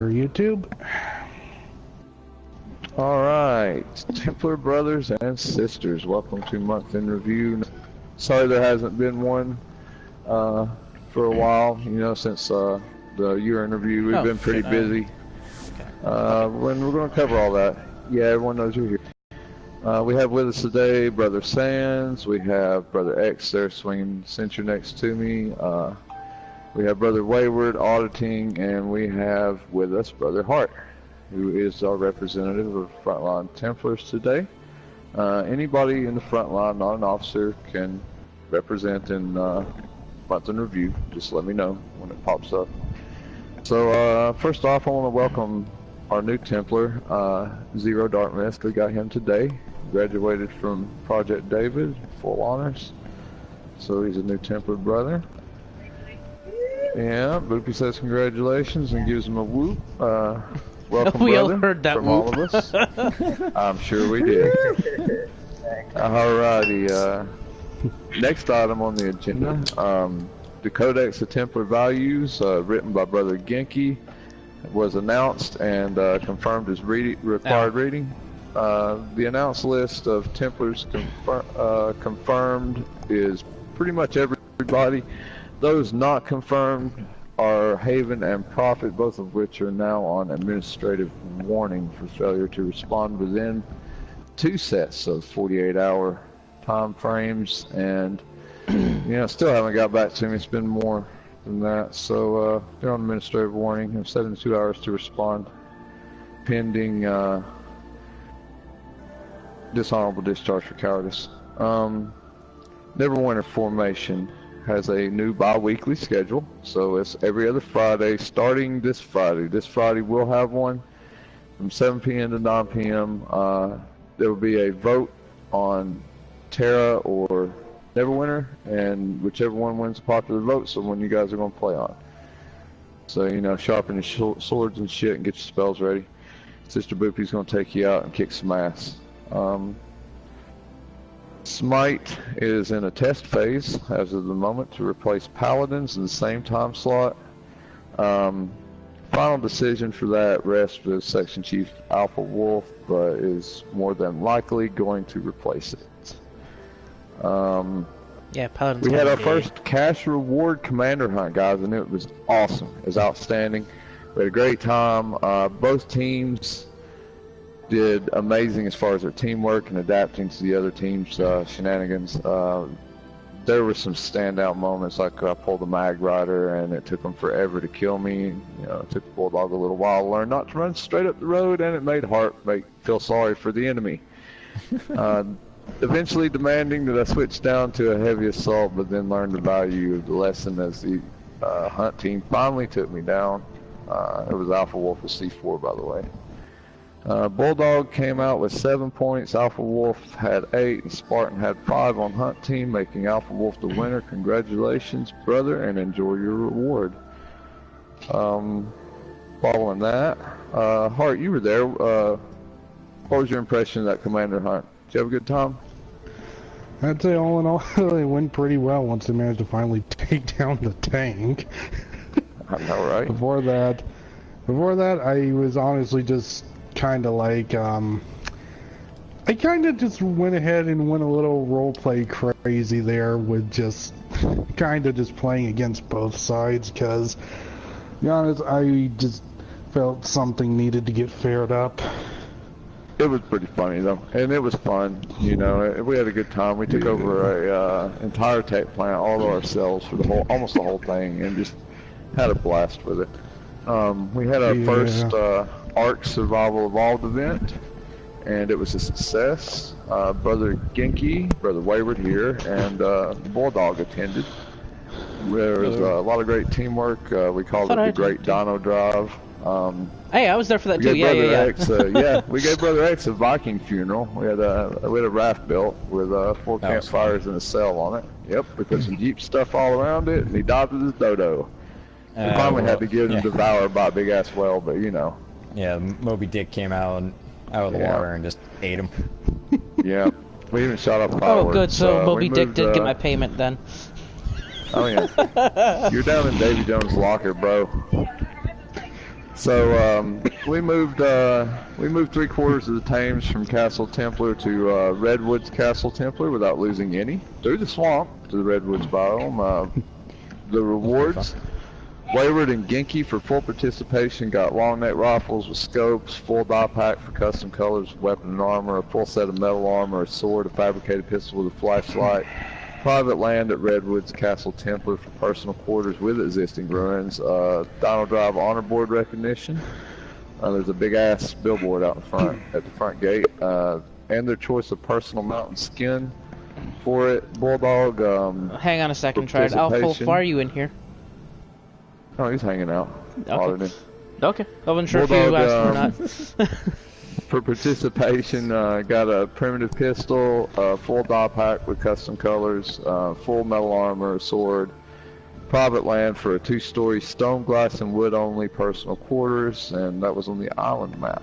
YouTube. Alright, Templar brothers and sisters, welcome to Month in Review. Sorry there hasn't been one for a while, you know, since the year in review. We've been pretty busy. When we're going to cover all that. Yeah, everyone knows you're here. We have with us today Brother Sands, we have Brother X there swinging censure next to me. We have Brother Wayward auditing, and we have with us Brother Hart, who is our representative of Frontline Templars today. Anybody in the front line, not an officer, can represent in Month in Review. Just let me know when it pops up. So first off, I want to welcome our new Templar, Zero Dartmouth. We got him today. Graduated from Project David, full honors. So he's a new Templar brother. Yeah, Boopy says congratulations and gives him a whoop. Welcome, we brother, all heard that from whoop. all of us. I'm sure we did. Alrighty, next item on the agenda, the Codex of Templar Values, written by Brother Genki, was announced and confirmed as required reading. The announced list of Templars confirmed is pretty much everybody. Those not confirmed are Haven and Prophet, both of which are now on administrative warning for failure to respond within 2 sets of 48-hour time frames, and you know, still haven't got back to me. It's been more than that, so they're on administrative warning and 72 hours to respond, pending dishonorable discharge for cowardice. Neverwinter formation has a new bi-weekly schedule, so it's every other Friday starting this Friday. This Friday we'll have one from 7 p.m. to 9 p.m. There will be a vote on Terra or Neverwinter, and whichever one wins the popular vote, so when you guys are going to play on. So, you know, sharpen your swords and shit and get your spells ready. Sister Boopy's going to take you out and kick some ass. Smite is in a test phase as of the moment to replace Paladins in the same time slot. Final decision for that rests with Section Chief Alpha Wolf, but is more than likely going to replace it. Yeah, Paladins. We had our first cash reward commander hunt, guys, and it was awesome. It was outstanding. We had a great time. Both teams did amazing as far as their teamwork and adapting to the other team's shenanigans. There were some standout moments, like I pulled a mag rider and it took them forever to kill me. You know, it took the Bulldog a little while to learn not to run straight up the road, and it made Hart feel sorry for the enemy. Eventually demanding that I switch down to a heavy assault, but then learned the value of the lesson as the hunt team finally took me down. It was Alpha Wolf with C4, by the way. Bulldog came out with 7 points, Alpha Wolf had 8, and Spartan had 5 on hunt team, making Alpha Wolf the winner. Congratulations, brother, and enjoy your reward. Following that, Hart, you were there. What was your impression of that commander hunt? Did you have a good time? I'd say all in all, it went pretty well once they managed to finally take down the tank. I know, right? Before that, I was honestly just kind of like, I kind of just went ahead and went a little roleplay crazy there with just kind of just playing against both sides, because, to be honest, I just felt something needed to get fared up. It was pretty funny though, and it was fun. You know, we had a good time. We took over a entire tech plant all to ourselves for almost the whole thing, and just had a blast with it. We had our first ARC Survival Evolved event, and it was a success. Brother Genki, Brother Wayward here, and Bulldog attended. There was a lot of great teamwork. We called it the Great Dino Drive. Hey, I was there for that too. Yeah. We gave Brother X a Viking funeral. We had a raft built with 4 campfires and a cell on it. Yep, we put some Jeep stuff all around it, and he died with his dodo. We finally had to give him devoured by a big ass whale, but you know. Yeah, Moby Dick came out of the water and just ate him. Yeah, we even shot up fireworks. Oh, good. So Moby Dick did get my payment then. Oh yeah, you're down in Davy Jones' locker, bro. So we moved 3/4 of the Thames from Castle Templar to Redwoods Castle Templar without losing any, through the swamp to the Redwoods biome. The rewards: Wayward and Genki for full participation got long neck rifles with scopes, full die pack for custom colors, weapon and armor, a full set of metal armor, a sword, a fabricated pistol with a flashlight. Private land at Redwoods Castle Templar for personal quarters with existing ruins. Dino Drive honor board recognition. There's a big ass billboard out in front at the front gate, and their choice of personal mountain skin for it. Bulldog. Hang on a second, Trad. How far are you in here? Oh, he's hanging out. Okay. Okay. I wasn't sure Bulldog, if you asked or not. For participation, got a primitive pistol, full die pack with custom colors, full metal armor, a sword. Private land for a 2-story stone, glass, and wood only personal quarters, and that was on the island map.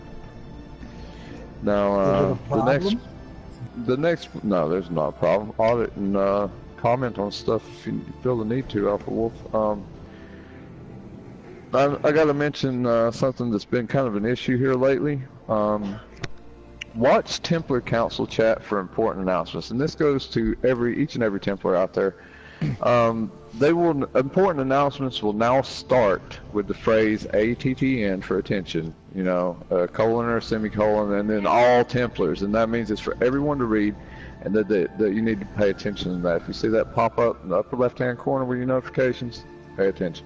Now, the next, no, there's not a problem. Audit and comment on stuff if you feel the need to, Alpha Wolf. I got to mention something that's been kind of an issue here lately. Watch Templar Council chat for important announcements, and this goes to each and every Templar out there. Important announcements will now start with the phrase ATTN for attention, you know, a colon or a semicolon, and then all Templars, and that means it's for everyone to read, and that you need to pay attention to that. If you see that pop up in the upper left-hand corner with your notifications, pay attention.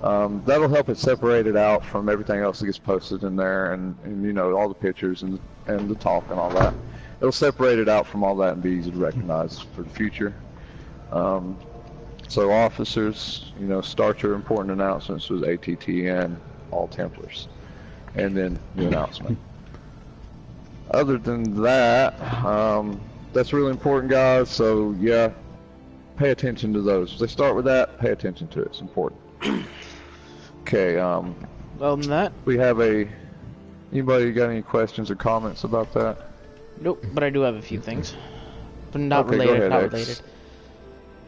That'll help it separate it out from everything else that gets posted in there, and you know, all the pictures and the talk and all that. It'll separate it out from all that and be easy to recognize for the future. So officers, you know, start your important announcements with ATTN, all Templars, and then the announcement. Other than that, that's really important, guys. So yeah, pay attention to those. If they start with that, pay attention to it. It's important. Okay, well, than that, we have anybody got any questions or comments about that? Nope, but I do have a few things. But not okay, related, go ahead, not X. related.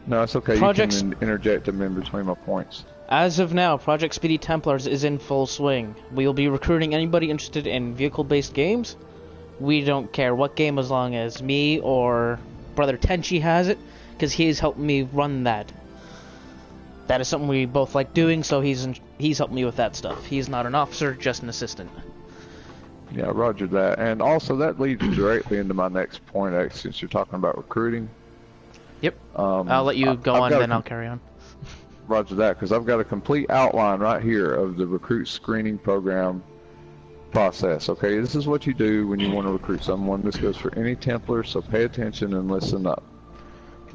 No, it's okay, Projects... you can interject them in between my points. As of now, Project Speedy Templars is in full swing. We will be recruiting anybody interested in vehicle-based games. We don't care what game, as long as me or Brother Tenchi has it, because he's helped me run that. That is something we both like doing, so he's helped me with that stuff. He's not an officer, just an assistant. Yeah, roger that. And also that leads directly into my next point, X, since you're talking about recruiting. Yep. I'll let you go on, then I'll carry on. Roger that, because I've got a complete outline right here of the recruit screening program process. Okay, this is what you do when you want to recruit someone. This goes for any Templar, so pay attention and listen up.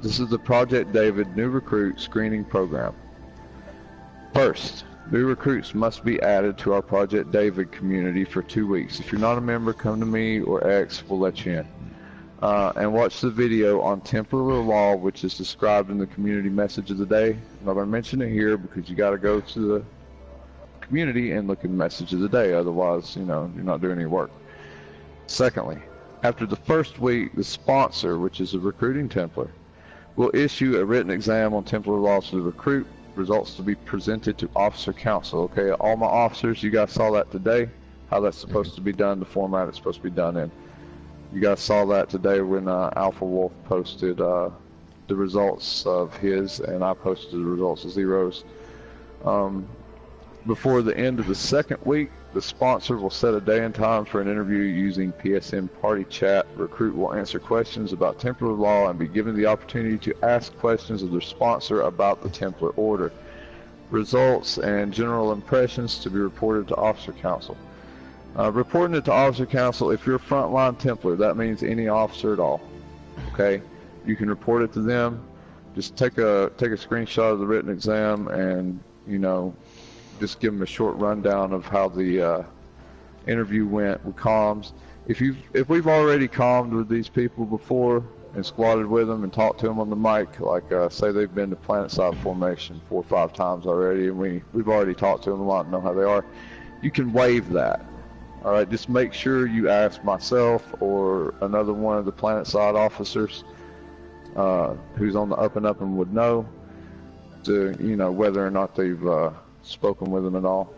This is the Project David new recruit screening program. First, new recruits must be added to our Project David community for 2 weeks. If you're not a member, come to me or X, we'll let you in. And watch the video on Templar law, which is described in the community message of the day. I'm not going to mention it here because you got to go to the community and look at the message of the day. Otherwise, you know, you're not doing any work. Secondly, after the first week, the sponsor, which is a recruiting Templar, will issue a written exam on Templar laws to the recruit, results to be presented to Officer Council. Okay, all my officers, you guys saw that today, how that's supposed to be done, the format it's supposed to be done in. You guys saw that today when Alpha Wolf posted the results of his, and I posted the results of Zero's. Before the end of the second week, the sponsor will set a day and time for an interview using PSN Party Chat. Recruit will answer questions about Templar law and be given the opportunity to ask questions of their sponsor about the Templar order. Results and general impressions to be reported to Officer Council. Reporting it to Officer Council, if you're a frontline Templar, that means any officer at all. Okay, you can report it to them. Just take a screenshot of the written exam, and you know, just give them a short rundown of how the interview went with comms. If we've already commed with these people before and squatted with them and talked to them on the mic, like say they've been to Planetside Formation 4 or 5 times already, and we've already talked to them a lot and know how they are, you can waive that. All right, just make sure you ask myself or another one of the Planetside officers who's on the up and up and would know, to, you know, whether or not they've spoken with them at all.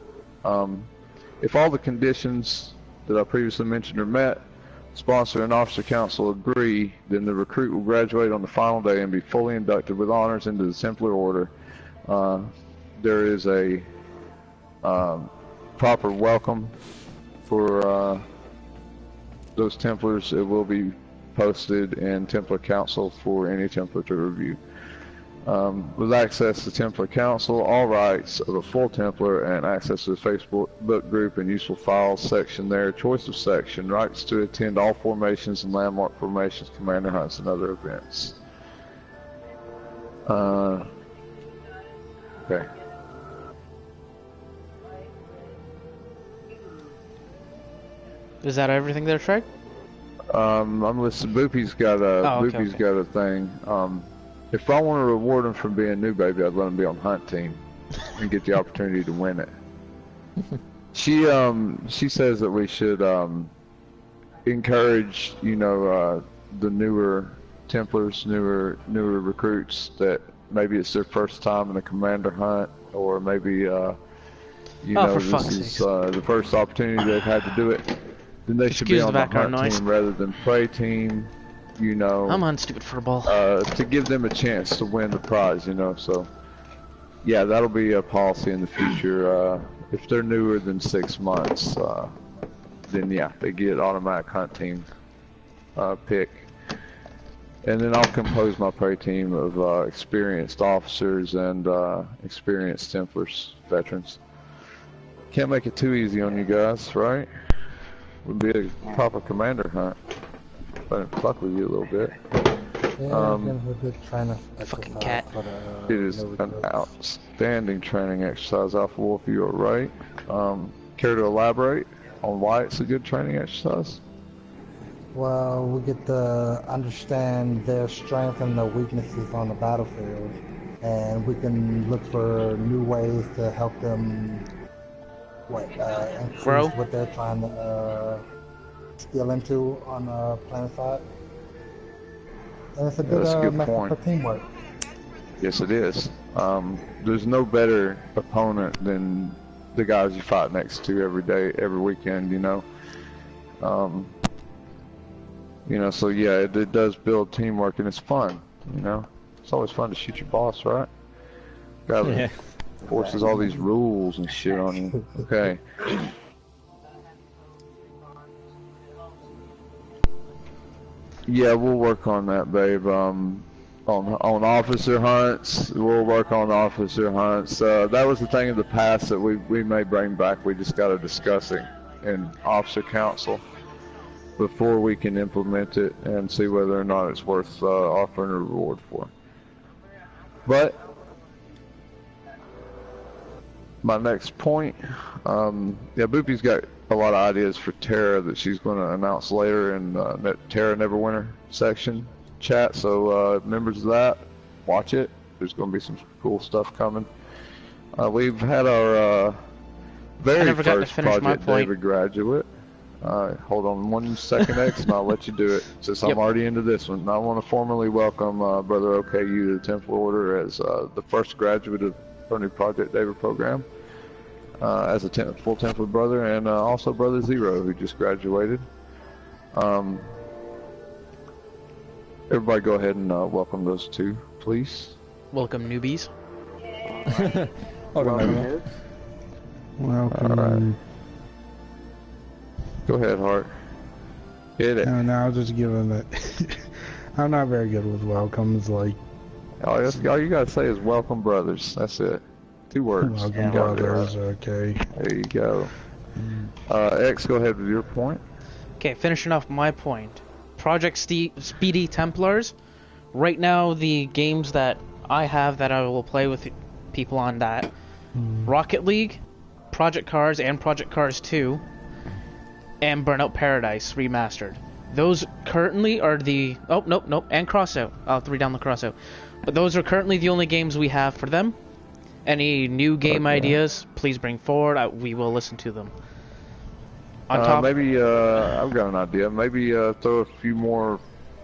If all the conditions that I previously mentioned are met, sponsor and officer council agree, then the recruit will graduate on the final day and be fully inducted with honors into the Templar Order. There is a proper welcome for those Templars. It will be posted in Templar Council for any Templar to review. With access to Templar Council, all rights of a full Templar, and access to the Facebook group and useful files section there, choice of section, rights to attend all formations and landmark formations, commander hunts, and other events. Okay. Is that everything there, Trey? I'm listening. Boopy's got a thing. If I want to reward him for being new, baby, I'd let him be on hunt team and get the opportunity to win it. She says that we should encourage, the newer Templars, newer recruits that maybe it's their first time in a commander hunt, or maybe this is the first opportunity they've had to do it. Then they should be on the hunt team rather than prey team. I'm on stupid furball. To give them a chance to win the prize, So, yeah, that'll be a policy in the future. If they're newer than 6 months, then yeah, they get automatic hunt team pick. And then I'll compose my prey team of experienced officers and experienced Templars, veterans. Can't make it too easy on you guys, right? Would be a proper commander hunt. But fuck with you a little bit. Yeah, we're good trying to fucking cat. It is an outstanding training exercise, Alpha Wolf. You are right. Care to elaborate on why it's a good training exercise? Well, we get to understand their strengths and their weaknesses on the battlefield, and we can look for new ways to help them increase what they're trying to skill into on planet side. And it's a good method for teamwork. Yes, it is. There's no better opponent than the guys you fight next to every day, every weekend, so yeah, it does build teamwork, and it's fun, It's always fun to shoot your boss, right? Guy forces all these rules and shit on you. Okay. Yeah, we'll work on that, babe. On officer hunts, we'll work on officer hunts. That was the thing in the past that we may bring back. We just got to discuss it in officer council before we can implement it and see whether or not it's worth offering a reward for. But my next point, Boopy's got a lot of ideas for Tara that she's going to announce later in that Tara Neverwinter section chat. So members of that, watch it. There's going to be some cool stuff coming. We've had our very first Project David graduate. Hold on 1 second, X, and I'll let you do it since I'm already into this one. I want to formally welcome Brother OKU to the Templar Order as the first graduate of our new Project David program. As a full Templar brother, and also Brother Zero, who just graduated. Everybody go ahead and welcome those two, please. Welcome, newbies. Welcome. Welcome. All right. Go ahead, Hart. Hit it. No, I was just giving it. I'm not very good with welcomes, like... All you gotta say is welcome, brothers. That's it. 2 words. Welcome, brothers, okay. There you go. X, go ahead with your point. Okay, finishing off my point. Project Speedy Templars. Right now, the games that I have that I will play with people on that. Rocket League, Project Cars, and Project Cars 2, and Burnout Paradise Remastered. Those currently are the... Oh, nope, and Crossout. I'll have to read down the Crossout. But those are currently the only games we have for them. Any new game ideas, please bring forward. We will listen to them. On top, maybe I've got an idea. Maybe throw a few more.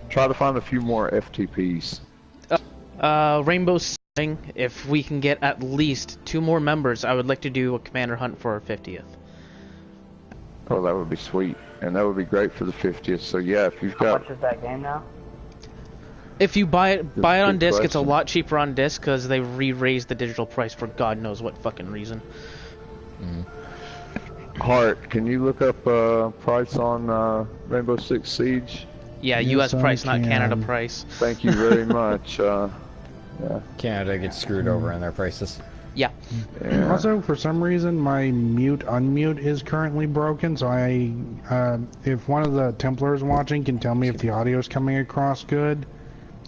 Try to find a few more FTPs. Rainbow Sing. If we can get at least 2 more members, I would like to do a commander hunt for our 50th. Oh, that would be sweet, and that would be great for the 50th. So yeah, if you've How got, much is that game now? If you buy it on good disc, it's a question. lot cheaper on disc because they re-raised the digital price for God knows what fucking reason. Heart, can you look up price on Rainbow Six Siege? Yeah, Yes, U.S. I price, not Canada can. price. Thank you very much. Yeah. Canada gets screwed over in their prices. Yeah. Yeah. Also, for some reason, my mute unmute is currently broken. So if one of the Templars watching can tell me if the audio is coming across good,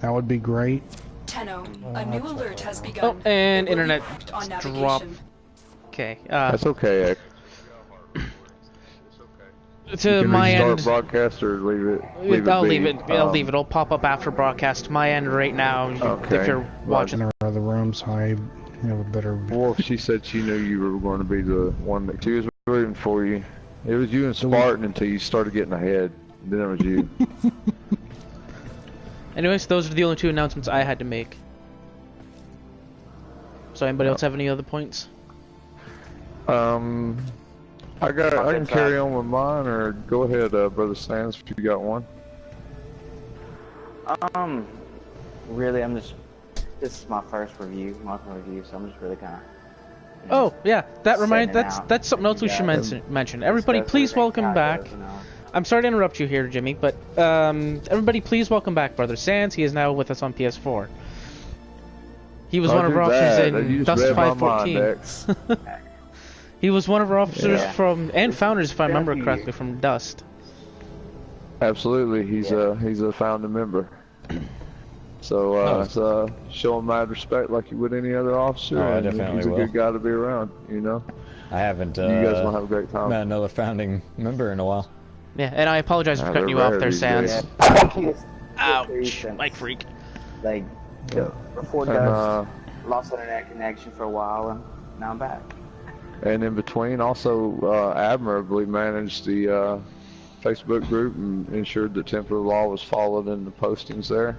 that would be great. Tenno, a new alert has Oh, begun. and It will be internet marked on drop. navigation. Okay. That's okay, X. To You can my restart end, broadcast or leave it. I'll be. leave it. I'll leave it. It'll pop up after broadcast. My end right now. Okay. If you're watching. In other rooms, I have a better. Well, she said she knew you were going to be the one that she was rooting for you. It was you and Spartan until you started getting ahead. Then it was you. Anyways, those are the only two announcements I had to make. So, anybody else have any other points? I can carry on with mine, or go ahead, Brother Sands, if you got one. Really, this is my first monthly review, so I'm just really kind of. Oh, yeah, setting it out. that's something else we should mention. Everybody, please welcome back. I'm sorry to interrupt you here, Jimmy, but everybody, please welcome back Brother Sands. He is now with us on PS4. He was one of our officers in Dust 514. He was one of our officers and founders, if I remember correctly, from Dust. Absolutely, he's a founding member. So show him mad respect like you would any other officer. Oh, I and definitely he's a will. good guy to be around, you know. I haven't. You guys will have a great time. Met another founding member in a while. Yeah, and I apologize for cutting you off there, Sands. Ouch, Mike Freak. Like, before Dust, lost internet connection for a while, and now I'm back. And in between, also admirably managed the Facebook group and ensured that Templar law was followed in the postings there,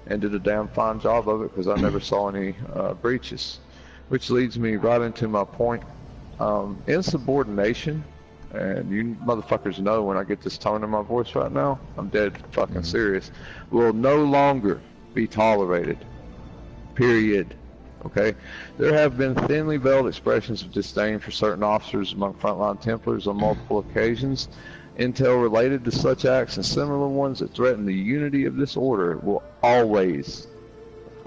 and did a damn fine job of it because I never saw any breaches. Which leads me right into my point. Insubordination, and you motherfuckers know when I get this tone in my voice right now, I'm dead fucking serious, will no longer be tolerated. Period. Okay? There have been thinly veiled expressions of disdain for certain officers among frontline Templars on multiple occasions. Intel related to such acts and similar ones that threaten the unity of this order will always,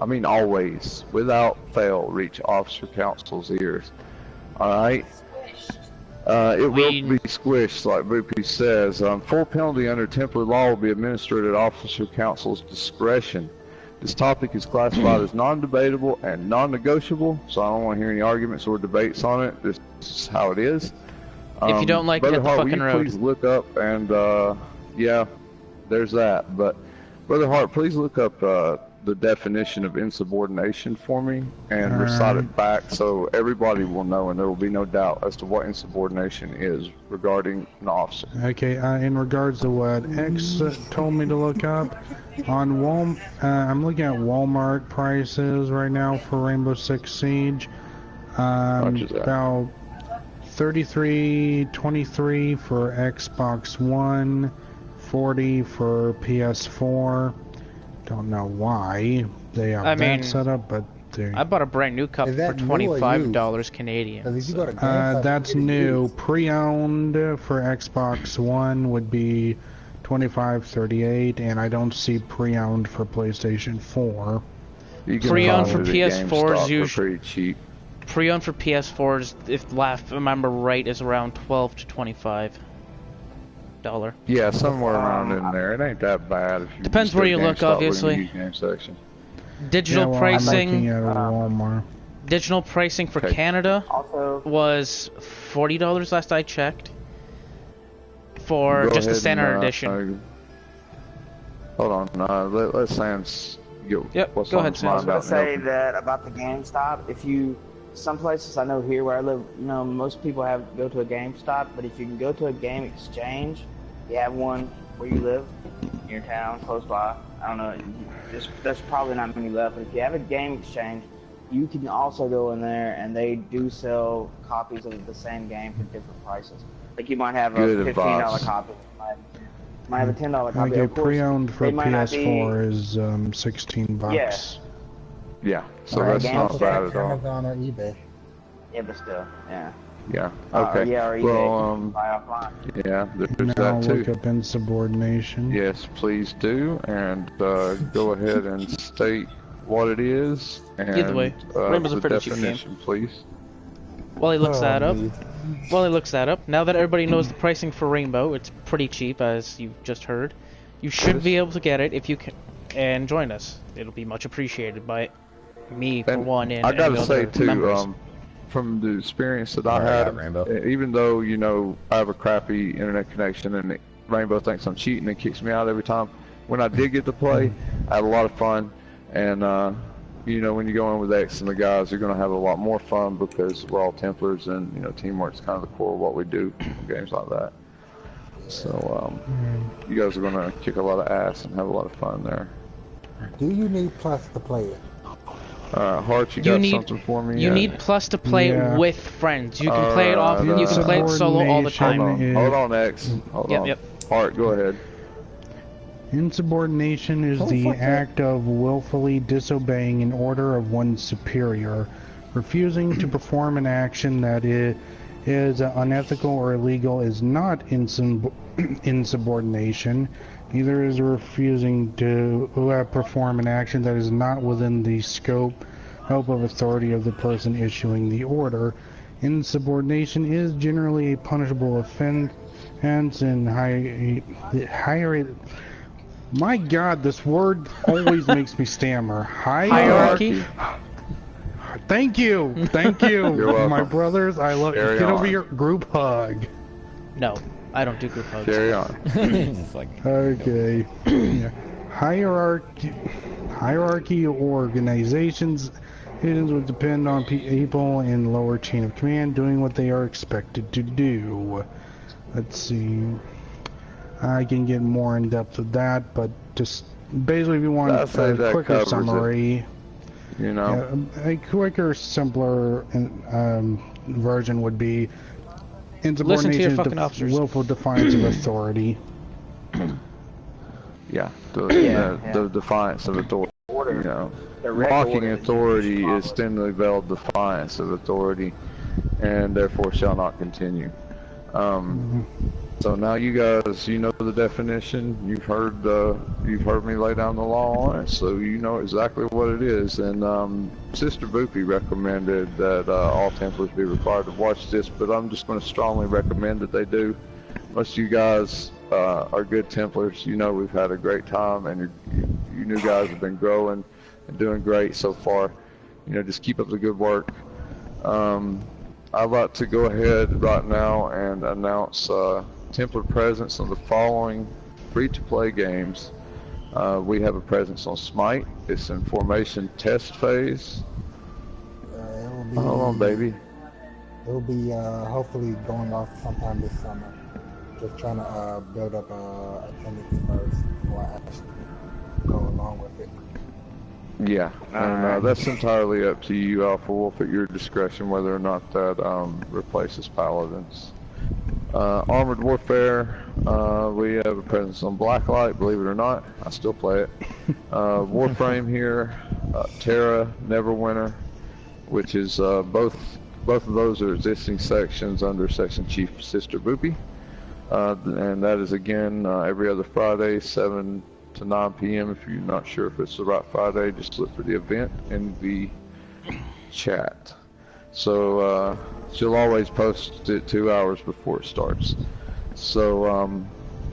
I mean always, without fail, reach Officer Council's ears. Alright? It will be squished, like Boopy says. Full penalty under Templar law will be administered at Officer Council's discretion. This topic is classified as non-debatable and non-negotiable, so I don't want to hear any arguments or debates on it. This is how it is. If you don't like it, Brother hit the Hart, fucking will you road. please look up and, yeah, there's that. But, Brother Hart, please look up the definition of insubordination for me and recite it back so everybody will know and there will be no doubt as to what insubordination is regarding an officer. Okay, in regards to what X told me to look up, on I'm looking at Walmart prices right now for Rainbow Six Siege. Much is that? About $33.23 for Xbox One, $40 for PS4. Don't know why they have that set up, but I bought a brand new cup for $25 Canadian. So. That's new. Pre-owned for Xbox One would be $25.38, and I don't see pre-owned for PlayStation 4. Pre-owned for PS4 is usually pretty cheap. Pre-owned for PS4s, if I remember right, is around $12 to $25. Yeah, somewhere around in there. It ain't that bad. If you depends where you look, obviously. Game section. Digital pricing. I'm looking at Walmart. Digital pricing for Canada was $40 last I checked. For just the standard edition. Hold on, let Sans go. Yep, what's go on ahead, his Sans. mind I was going out to in the say open. that about the GameStop, if you, some places I know here where I live, you know, most people go to a GameStop, but if you can go to a Game Exchange, you have one where you live, in your town, close by, I don't know, there's probably not many left, but if you have a Game Exchange, you can also go in there and they do sell copies of the same game for different prices. Like you might have a Good $15 advice. copy. Might have a $10 copy. Like a Of course, pre-owned for they might not PS4 is $16. Yeah. Yeah, so Alright, that's game not set. bad at all. Amazon or eBay. Yeah, but still, yeah. Yeah. Okay. Yeah, or eBay. Well, Buy offline. yeah, there's Now that too. look up insubordination. Yes, please do, and go ahead and state what it is and Either way, Rainbow's a the pretty cheap game. definition, please. While he looks that up, Please. now that everybody knows the pricing for Rainbow, it's pretty cheap, as you've just heard. You should be able to get it if you can, and join us. It'll be much appreciated by me, for And one, and I gotta any say other too, members. from the experience that I Alright, had, Rainbow. even though I have a crappy internet connection and Rainbow thinks I'm cheating and kicks me out every time, when I did get to play, I had a lot of fun, and when you go in with X and the guys, you're gonna have a lot more fun because we're all Templars, and teamwork's kind of the core of what we do in games like that. So you guys are gonna kick a lot of ass and have a lot of fun there. Do you need Plus to play it? Hart, you You got need- something for me? You need Plus to play Yeah. with friends. You can play it off. Alright, You can play it solo all the time. Hold on, X. Hold on. Yep. Hart, go ahead. Insubordination is Oh, the fuck that. act of willfully disobeying an order of one's superior, refusing to perform an action that is unethical or illegal is not insubordination. Neither is refusing to perform an action that is not within the scope of authority of the person issuing the order. Insubordination is generally a punishable offense in higher. My God, this word always makes me stammer. Hierarchy. Thank you, You're welcome. my brothers. I love you. Carry Get over on. here, group hug. No, I don't do group hugs. Carry on. It's like, Okay. Yeah. Hierarchy organizations would depend on people in lower chain of command doing what they are expected to do. Let's see. I can get more in depth with that, but just basically, if you want I'd say a that quicker covers it. summary, a quicker, simpler version would be insubordination is fucking officers. willful defiance of authority. Yeah, Yeah. the defiance of authority. Direct Mocking order. authority is thinly veiled defiance of authority, and therefore shall not continue. So now you guys, you know the definition. You've heard me lay down the law on it, so you know exactly what it is. And Sister Boopy recommended that all Templars be required to watch this, but I'm just going to strongly recommend that they do. Most of you guys are good Templars. You know we've had a great time, and you new guys have been growing and doing great so far. Just keep up the good work. I'd like to go ahead right now and announce Templar presence on the following free-to-play games. We have a presence on Smite. It's in formation test phase. Hold on, baby. It'll be hopefully going off sometime this summer. Just trying to build up attendance first before I actually go along with it. Yeah, and that's entirely up to you, Alpha Wolf, at your discretion whether or not that replaces Paladins. Armored Warfare, we have a presence on Blacklight, believe it or not. I still play it. Warframe here, Terra, Neverwinter, which is both of those are existing sections under Section Chief Sister Boopy. And that is again every other Friday, 7 to 9 p.m. If you're not sure if it's the right Friday, just look for the event in the chat. So she'll always post it 2 hours before it starts. So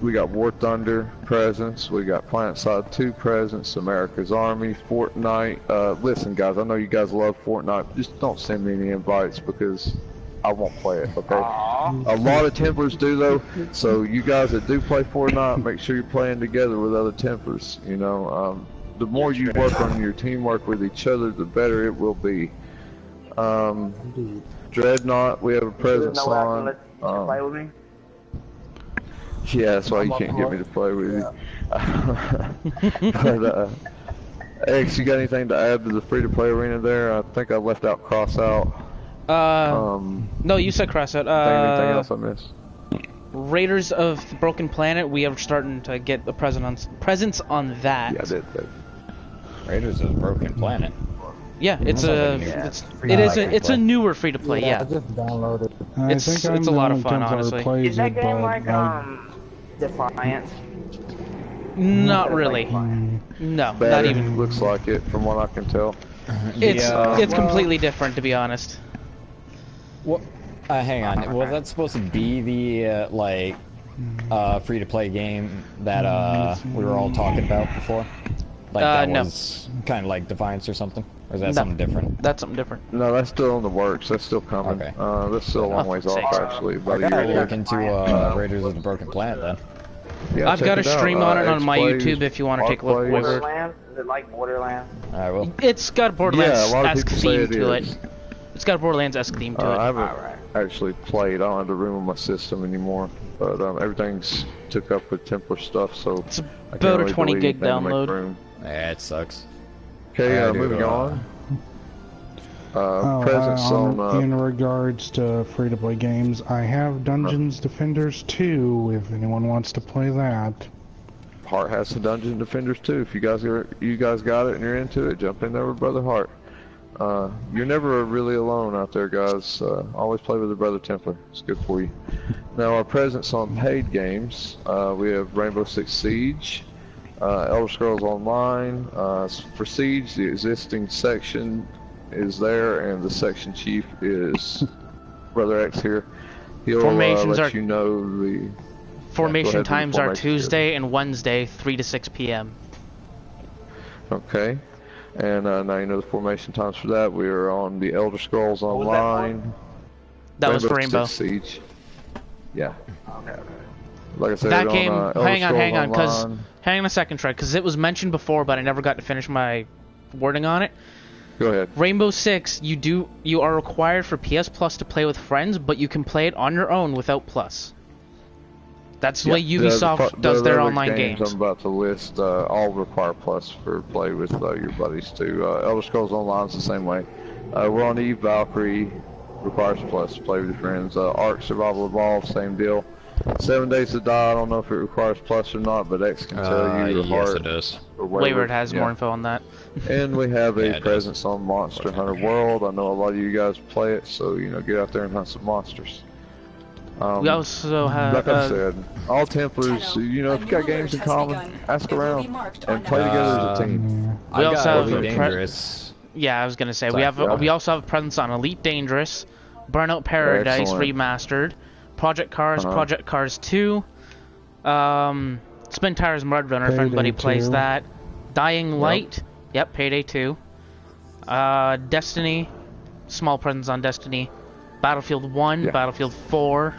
we got War Thunder presence, we got PlanetSide 2 presence, America's Army, Fortnite. Listen guys, I know you guys love Fortnite, just don't send me any invites because I won't play it, okay? A lot of Templars do though, so you guys that do play Fortnite, make sure you're playing together with other Templars, the more you work on your teamwork with each other, the better it will be. Dreadnought, we have a presence on. Play with me? Yeah, that's why you can't get me to play with you. But, X, you got anything to add to the free-to-play arena there? I think I left out Cross Out. No, you said cross out. Anything else I missed? Raiders of the Broken Planet, we are starting to get the presence on that. Yeah, that. Raiders of the Broken Planet. Yeah, it's a newer free to play. I Yeah, just downloaded. it's a lot of fun, honestly. Is that game like Defiance? Not really. No, not even. Looks like it, from what I can tell. It's completely different, to be honest. What? Hang on. Was that supposed to be the free-to-play game that we were all talking about before? Like that was kind of like Defiance or something? Or is that something different? That's something different. No, that's still in the works. That's still coming. Okay. That's still a long ways off, actually. But I gotta look into Raiders of the Broken Planet then. Yeah, I've got a stream on it on my X-Plays, YouTube if you want to take a look. Borderlands? Is it like Borderlands? I will. It's got a Borderlands-esque theme to it. is. It's got a Borderlands-esque theme to it. I haven't actually played. I don't have the room on my system anymore. But everything's took up with Templar stuff, so It's I can't about a really 20 delete gig anything to make download. room. Yeah, it sucks. Okay, moving on. Presence on in regards to free-to-play games, I have Dungeons Defenders 2, if anyone wants to play that. Hart has some Dungeon Defenders too. If you guys got it and you're into it, jump in there with Brother Hart. You're never really alone out there, guys. Always play with a Brother Templar. It's good for you. Now, our presence on paid games, we have Rainbow Six Siege, Elder Scrolls Online. For Siege, the existing section is there, and the section chief is Brother X here. He'll let you know the formation times are Tuesday and Wednesday, 3 to 6 p.m. Okay. And now you know the formation times for that. We are on the Elder Scrolls Online. That was for Rainbow. Six Siege. Yeah. Okay. Like I said, That game. Hang on, because hang on a second, Trey, because it was mentioned before, but I never got to finish my wording on it. Go ahead. Rainbow Six, you are required for PS Plus to play with friends, but you can play it on your own without Plus. That's the way Ubisoft does their online games. I'm about to list all require Plus for play with your buddies too. Elder Scrolls Online is the same way. We're on Eve Valkyrie, requires Plus to play with your friends. Ark Survival Evolved, same deal. 7 Days to Die, I don't know if it requires Plus or not, but X can tell you. Yes, it does. Wayward has more info on that. And we have a presence on Monster Hunter World. I know a lot of you guys play it, so get out there and hunt some monsters. We also have, like I said, all Templars, if you got games in common, ask around and play together as a team. We also have Dangerous. Yeah, I was gonna say we also have a presence on Elite Dangerous, Burnout Paradise Remastered, Project Cars, Project Cars 2, Spin Tires Mud Runner if anybody plays that, Dying Light, yep, Payday 2, Destiny, small presence on Destiny, Battlefield 1, Battlefield 4.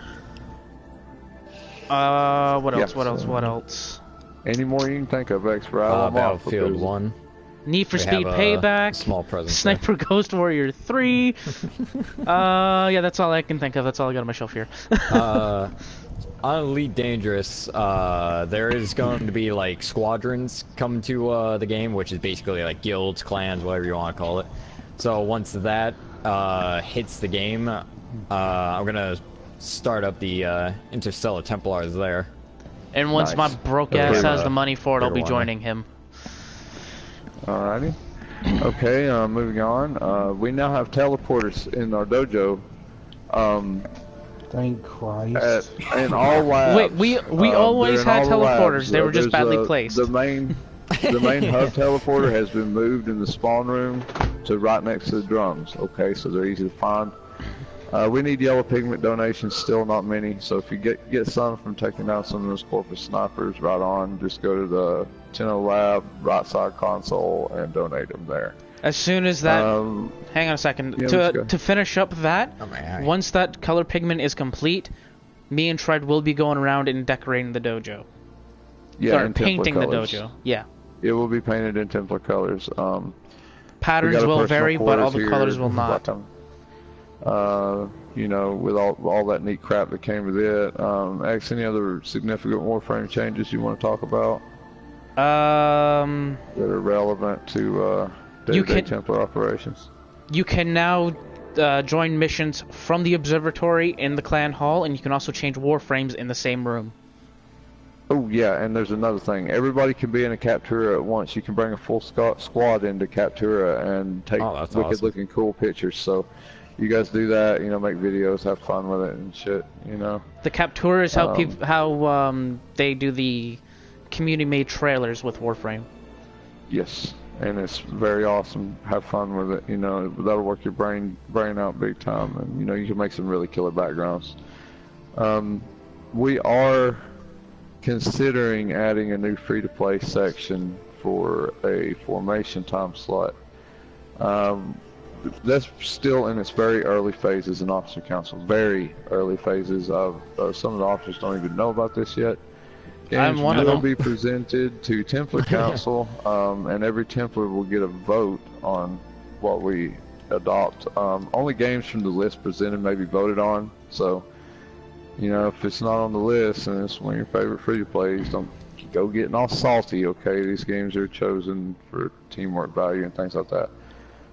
What else? Any more you can think of, Battlefield 1. Need for Speed Payback. Small presence. Sniper Ghost Warrior 3. Yeah, that's all I can think of. That's all I got on my shelf here. On Elite Dangerous, there is going to be squadrons coming to the game, which is basically guilds, clans, whatever you want to call it. So once that hits the game, I'm gonna start up the Interstellar Templars there. And once my broke ass has the money for it, I'll be joining him. Alrighty. Okay, moving on. We now have teleporters in our dojo. Thank Christ. In all labs. Wait, we always had teleporters. They were just badly placed. The main hub teleporter has been moved in the spawn room to right next to the drums. Okay, so they're easy to find. We need yellow pigment donations, still not many. So if you get some from taking down some of those Corpus snipers, right on, just go to the Tenno Lab, right side console, and donate them there. As soon as that, hang on a second. To finish up that, once that color pigment is complete, me and Shred will be going around and decorating the dojo. Yeah, or painting the dojo. Yeah. It will be painted in Templar colors. Patterns will vary, but all the colors will not. With all that neat crap that came with it. X, any other significant Warframe changes you want to talk about? That are relevant to day-to-day Templar operations. You can now join missions from the observatory in the clan hall, and you can also change warframes in the same room. Oh yeah, and there's another thing. Everybody can be in a Captura at once. You can bring a full squad into Captura and take wicked-looking cool pictures. So you guys do that, you know, make videos, have fun with it and shit, you know. The Captura is how they do the community-made trailers with Warframe. Yes, and it's very awesome. Have fun with it, you know. That'll work your brain out big time, and you know you can make some really killer backgrounds. We are considering adding a new free-to-play section for a formation time slot. That's still in its very early phases in Officer Council. Very early phases of some of the officers don't even know about this yet. I'm one of them. Will be presented to Templar Council, and every Templar will get a vote on what we adopt. Only games from the list presented may be voted on, so you know, if it's not on the list and it's one of your favorite free-to-plays, don't go getting all salty, okay? These games are chosen for teamwork value and things like that.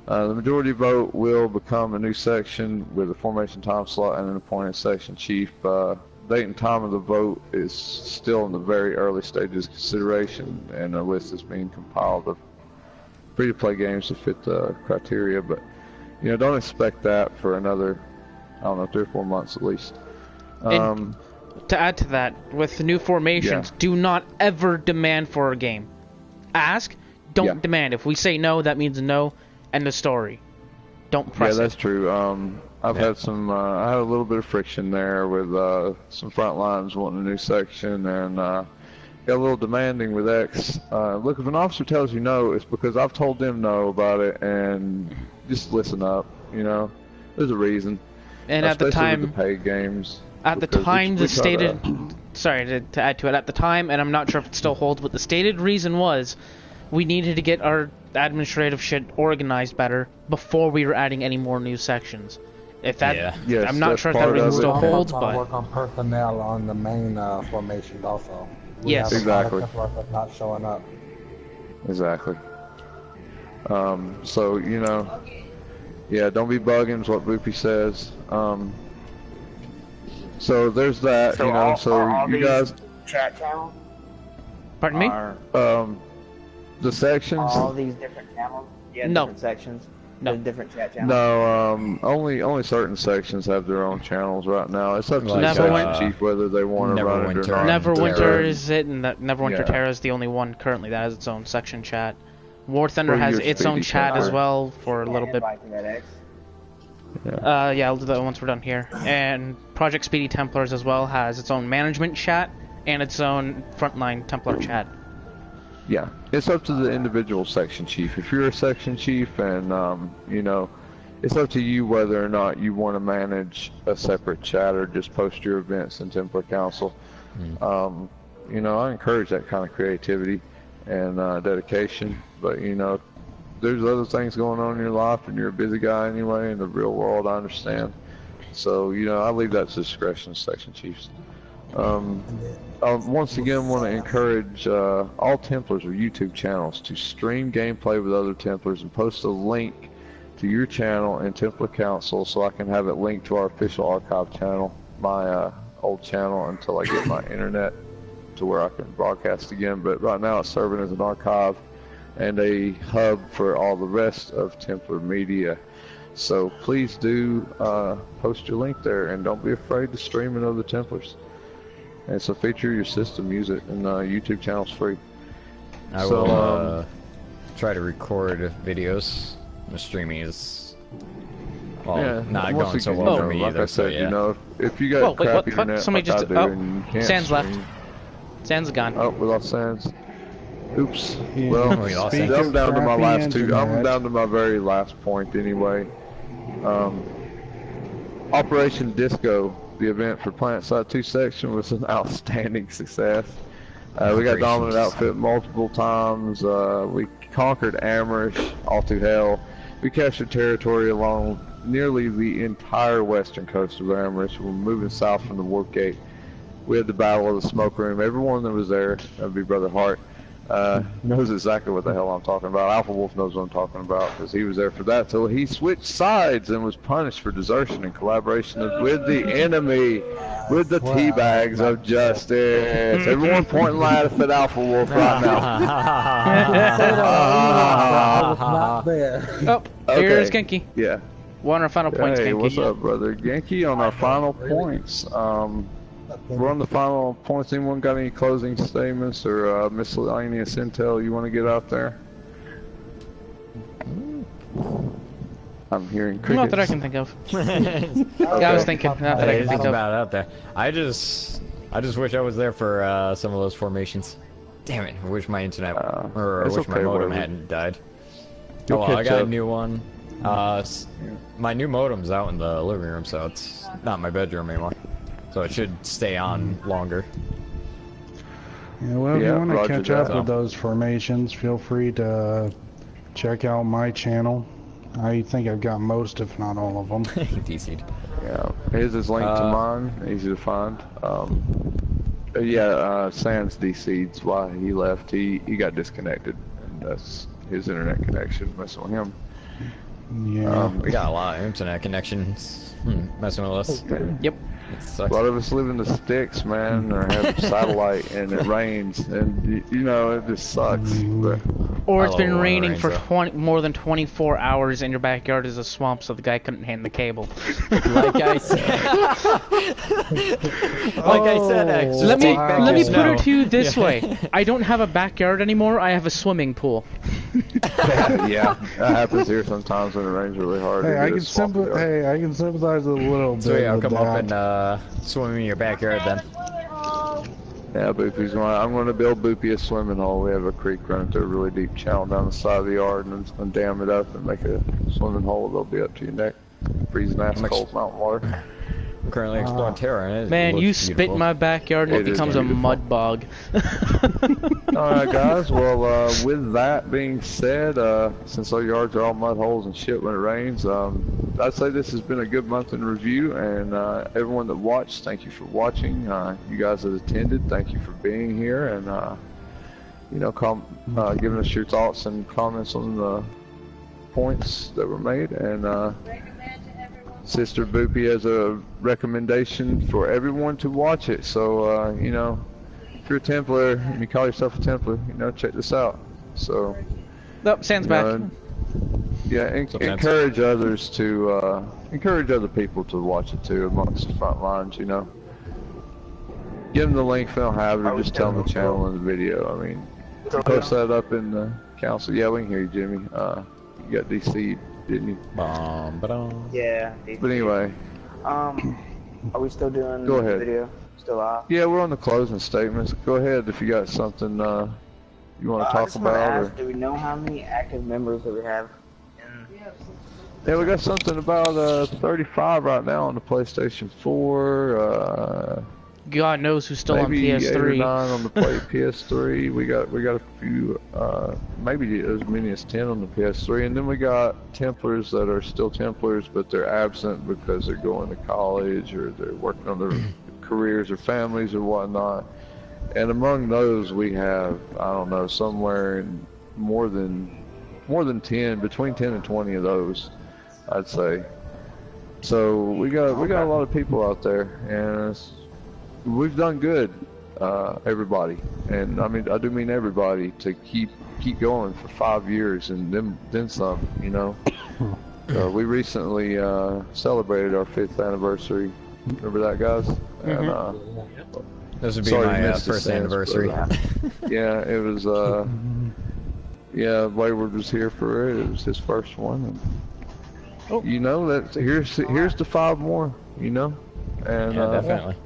The majority vote will become a new section with a formation time slot and an appointed section chief. Date and time of the vote is still in the very early stages of consideration, and a list is being compiled of free-to-play games to fit the criteria, but, you know, don't expect that for another, I don't know, 3 or 4 months at least. And to add to that, with the new formations, do not ever demand for a game. Ask, don't demand. If we say no, that means no, end of story. Don't press it. Yeah, that's true. I've had some, I had a little bit of friction there with some front lines wanting a new section, and got a little demanding with X. Look, if an officer tells you no, it's because I've told them no about it, and just listen up, you know. There's a reason. And at the time, with the paid games. At the time, the stated, sorry to add to it, at the time, and I'm not sure if it still holds, but the stated reason was we needed to get our administrative shit organized better before we were adding any more new sections. If that, yes, I'm not sure if that reason still holds, but work on personnel on the main formations also. Yes, exactly. Not showing up. Exactly. So you know, yeah, don't be bugging is what Boopy says. So there's that, So you know. So you guys, chat channels. Pardon me? Are the sections. all these different channels? Yeah, No. different sections. No. There's different chat channels. No, only certain sections have their own channels right now. It's up to the section chief whether they want to run it or not. Neverwinter is it, and Neverwinter Yeah. Terra is the only one currently that has its own section chat. War Thunder has its own chat as well for a little bit. Yeah, I'll do that once we're done here. And Project Speedy Templars as well has its own management chat and its own frontline Templar chat. Yeah, it's up to the individual section chief. If you're a section chief, and you know, it's up to you whether or not you want to manage a separate chat or just post your events in Templar Council. You know, I encourage that kind of creativity and dedication, but you know, there's other things going on in your life, and you're a busy guy anyway in the real world, I understand. So, you know, I leave that to discretion of section chiefs. I once again want to encourage all Templars or YouTube channels to stream gameplay with other Templars and post a link to your channel in Templar Council so I can have it linked to our official archive channel, my old channel, until I get my internet to where I can broadcast again. But right now it's serving as an archive and a hub for all the rest of Templar media. So please do post your link there, and don't be afraid to stream in other Templars. And so feature your system, use it, and YouTube channel's free. I will try to record videos. The streaming is not going so well for me like either. I said, so, you know, if you got crap internet Somebody like just, I do, and you can't Sans stream, left. Sans gone. Oh, we lost Sans. Oops. Yeah, Well, we lost speaking I'm of down to my crappy last two. I'm internet, down to my very last point anyway. Operation Disco, the event for Planet Side 2 section, was an outstanding success. We got dominant outfit multiple times. We conquered Amherst, all to hell. We captured territory along nearly the entire western coast of Amherst. We're moving south from the Warp Gate. We had the Battle of the Smoke Room. Everyone that was there, that'd be Brother Hart, knows exactly what the hell I'm talking about. Alpha Wolf knows what I'm talking about because he was there for that till he switched sides and was punished for desertion in collaboration with the enemy, with the teabags of justice. Everyone point and laugh at Alpha Wolf right now. I was not there. Oh, here's Genki. Yeah. One of our final points, Hey, Genki. what's up, brother? Genki on our final points. We're on the final points. Anyone got any closing statements or miscellaneous intel you want to get out there? I'm hearing crickets. Not that I can think of. Okay. Yeah, I was thinking. Not that I Hey, can think think of. about it out there. I just wish I was there for some of those formations. Damn it! I wish my internet or I it's wish my okay, modem whatever. hadn't died. You'll Oh, well, I catch got up. a new one. My new modem's out in the living room, so it's not my bedroom anymore. So it should stay on longer. Yeah, well, if you Yeah, want to roger catch that. up with those formations, feel free to check out my channel. I think I've got most, if not all of them. DC'd. Yeah, his is linked to mine. Easy to find. Sans DC'd why he left. He got disconnected, and that's his internet connection messing with him. Yeah. We got a lot of internet connections messing with us. Yep. It A sucks. lot of us live in the sticks, man, or have satellite, and it rains, and you know it just sucks. But Or I it's love been it when it raining rains, for though. more than 24 hours and your backyard is a swamp, so the guy couldn't hand the cable. Like I said. X, Let me take back let your me put snow. it to you this Yeah. way: I don't have a backyard anymore. I have a swimming pool. yeah, that happens here sometimes when it rains really hard. Hey, It I gets can swampy yard. I can sympathize a little bit So yeah, I'll with come up that. and swim in your backyard then. Yeah, Boopy's going. I'm going to build Boopy a swimming hole. We have a creek running through a really deep channel down the side of the yard, and I'm just going to dam it up and make a swimming hole that'll be up to your neck. Freezing ass cold mountain water. I'm currently exploring Terra, and it Man, looks you spit beautiful. in my backyard and it It is becomes a beautiful. mud bog. Alright guys, well with that being said, since our yards are all mud holes and shit when it rains, I'd say this has been a good month in review, and everyone that watched, thank you for watching. You guys that attended, thank you for being here, and giving us your thoughts and comments on the points that were made, and Sister Boopy has a recommendation for everyone to watch it. So, if you're a Templar and you call yourself a Templar, check this out. So, Nope, Sam's back. encourage others to, encourage other people to watch it too amongst the front lines, Give them the link if they don't have it, or just tell them the channel in the video. I mean, post that up in the council. Yeah, we can hear you, Jimmy. You got DC, didn't you? Yeah. But anyway, Are we still doing Go the ahead. video? Still off? yeah, we're on the closing statements. Go ahead if you got something you want to I talk just want to about. ask, do we know how many active members that we have? Yeah, we got something about 35 right now on the PlayStation 4. God knows who's still on Maybe 8 or PS3. 9 on the PS3. We got a few, maybe as many as 10 on the PS3, and then we got Templars that are still Templars, but they're absent because they're going to college or they're working on their careers or families or whatnot. And among those, we have, I don't know, somewhere in more than 10, between 10 and 20 of those, I'd say. So we got a lot of people out there, and we've done good, everybody, and I mean I do mean everybody, to keep going for 5 years and then some. We recently celebrated our 5th anniversary. Remember that, guys? And This would be sorry my you missed it, first Sans, anniversary. but, yeah, it was. Wayward was here for it. It was his first one. And, that here's the 5 more. And Yeah, definitely.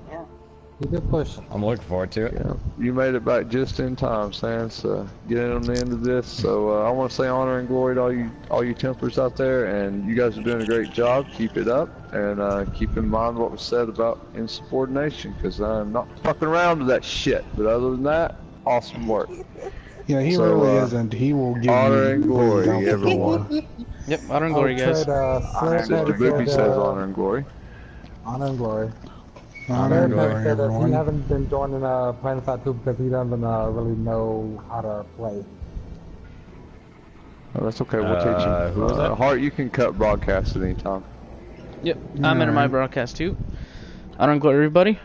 Good question. I'm looking forward to it. Yeah, you made it back just in time, Sans. Get in on the end of this. So I want to say honor and glory to all you Templars out there, and you guys are doing a great job. Keep it up, and keep in mind what was said about insubordination, because I'm not fucking around with that shit. But other than that, awesome work. Yeah, he So, really isn't. He will give Honor you and glory, down everyone. Yep, honor and glory, guys. Sister Boopy says honor and glory. Honor and glory. I'm Barry enjoying said that he everyone. haven't been joining Planet 2 because he doesn't really know how to play. Oh, that's okay. We'll teach him. Who was that? Hart, you can cut broadcast at any time. Yep, I'm into my broadcast too. I don't go everybody.